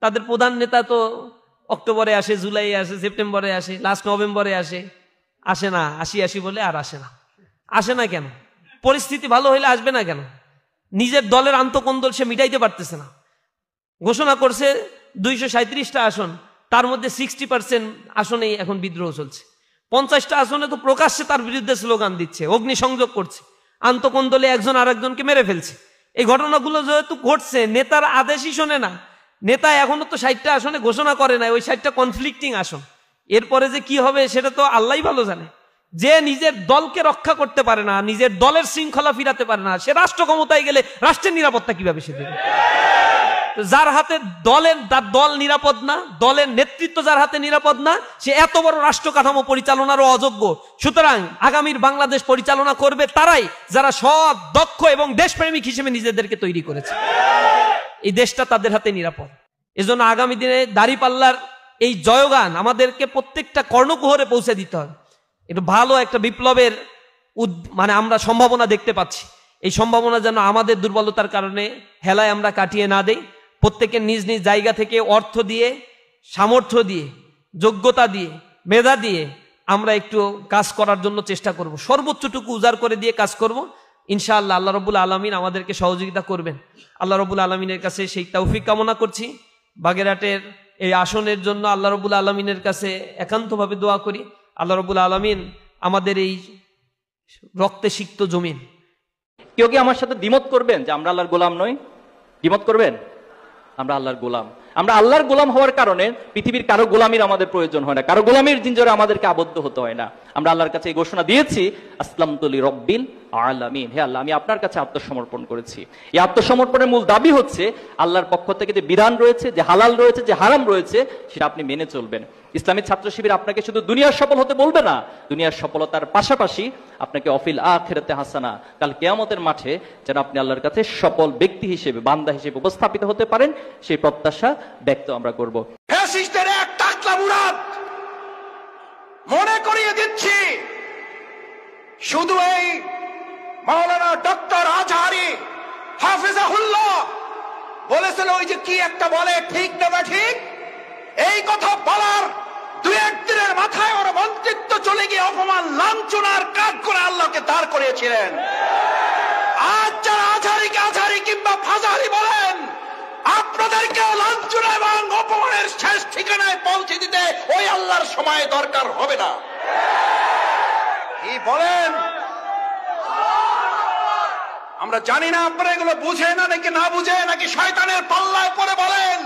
তাদের প্রধান নেতা তো অক্টোবরে আসে, জুলাই আসে, সেপ্টেম্বরে আসে, লাস্ট নভেম্বরে আসে না, আসি বলে আর আসে না কেন? পরিস্থিতি ভালো হইলে আসবে না কেন? নিজের দলের আন্তঃকন্দল সে মিটাইতে পারতেছে না। ঘোষণা করছে 237টা আসন, তার মধ্যে 60% আসনেই এখন বিদ্রোহ চলছে। 50টা আসনে তো প্রকাশ্যে তার বিরুদ্ধে স্লোগান দিচ্ছে, অগ্নিসংযোগ করছে, আন্তঃকন্দলে একজন আরেকজনকে মেরে ফেলছে। এই ঘটনাগুলো যেহেতু ঘটছে, নেতার আদেশই শোনে না। নেতা এখনো তো 60টা আসনে ঘোষণা করে না, ওই 60টা কনফ্লিক্টিং আসন। এরপরে যে কি হবে সেটা তো আল্লাহই ভালো জানে। যে নিজের দলকে রক্ষা করতে পারে না, নিজের দলের শৃঙ্খলা ফিরাতে পারে না, সে রাষ্ট্র ক্ষমতায় গেলে রাষ্ট্রের নিরাপত্তা কিভাবে সে দেবে? যার হাতে তার দল নিরাপদ না, দলের নেতৃত্ব যার হাতে নিরাপদ না, সে এত বড় রাষ্ট্র কাঠামো পরিচালনারও অযোগ্য। সুতরাং আগামীর বাংলাদেশ পরিচালনা করবে তারাই যারা সৎ, দক্ষ এবং দেশপ্রেমিক হিসেবে নিজেদেরকে তৈরি করেছে। এই দেশটা তাদের হাতে নিরাপদ। এজন্য আগামী দিনে দাঁড়িপাল্লার এই জয়গান আমাদেরকে প্রত্যেকটা কর্ণকুহরে পৌঁছে দিতে হবে। একটু ভালো একটা বিপ্লবের আমরা সম্ভাবনা দেখতে পাচ্ছি। এই সম্ভাবনা যেন আমাদের দুর্বলতার কারণে হেলায় আমরা কাটিয়ে না দেই। প্রত্যেকের নিজ নিজ জায়গা থেকে অর্থ দিয়ে, সামর্থ্য দিয়ে, যোগ্যতা দিয়ে, মেধা দিয়ে আমরা একটু কাজ করার জন্য চেষ্টা করব। সর্বোচ্চটুকু উজাড় করে দিয়ে কাজ করব। ইনশাআল্লাহ আল্লাহ রাব্বুল আলামিন আমাদেরকে সহযোগিতা করবেন। আল্লাহ রাব্বুল আলামিনের কাছে সেই তৌফিক কামনা করছি। বাগেরহাটের এই আসনের জন্য আল্লাহ রাব্বুল আলামিনের কাছে একান্তভাবে দোয়া করি। আল্লাহ রাব্বুল আলামিন আমাদের এই রক্তে সিক্ত জমিন। কেউ কি আমার সাথে দ্বিমত করবেন যে আমরা আল্লাহর গোলাম নই? দ্বিমত করবেন? আমরা আল্লাহর গোলাম। আমরা আল্লাহর গোলাম হওয়ার কারণে পৃথিবীর কারো গোলামির আমাদের প্রয়োজন হয় না, কারো গোলামির জিঞ্জরে আমাদেরকে আবদ্ধ হতে হয় না। আমরা আল্লাহর কাছে এই ঘোষণা দিয়েছি, আসলামতু লিরাব্বিল আলামিন, হে আল্লাহ আমি আপনার কাছে আত্মসমর্পণ করেছি। এই আত্মসমর্পণের মূল দাবি হচ্ছে আল্লাহর পক্ষ থেকে যে বিধান রয়েছে, যে হালাল রয়েছে, যে হারাম রয়েছে, সেটা আপনি মেনে চলবেন। ইসলামী ছাত্র শিবির আপনাকে শুধু দুনিয়ার সফল হতে বলবে না, দুনিয়ার সফলতার পাশাপাশি আপনাকে অফিল আখিরাতে হাসানা, কাল কিয়ামতের মাঠে যেন আপনি আল্লাহর কাছে সফল ব্যক্তি হিসেবে, বান্দা হিসেবে উপস্থাপিত হতে পারেন, সেই প্রত্যাশা ব্যক্ত আমরা করব। ফ্যাসিস্টের এক টাকলা মুরাদ মনে করিয়ে দিচ্ছি, শুধু এই মাওলানা ডক্টর আজহারি হাফিজাহুল্লাহ বলেছেন, ওই যে কি একটা বলে ঠিক না বা ঠিক, এই কথা বলার দুই একদিনের মাথায় ওর মন্ত্রিত্ব চলে গিয়ে অপমান লাঞ্ছনার কাজ করে আল্লাহকে দাঁড় করিয়েছিলেন। আজ যারা আজহারিকে আজহারি কিংবা ফাজাহারি বলেন, আপনাদেরকে লাঞ্ছনা এবং অপমানের শেষ ঠিকানায় পৌঁছে দিতে ওই আল্লাহর সময় দরকার হবে না। কি বলেন? আমরা জানি না আপনারা এগুলো বুঝে না নাকি না বুঝে, নাকি শয়তানের পাল্লায় পড়ে বলেন।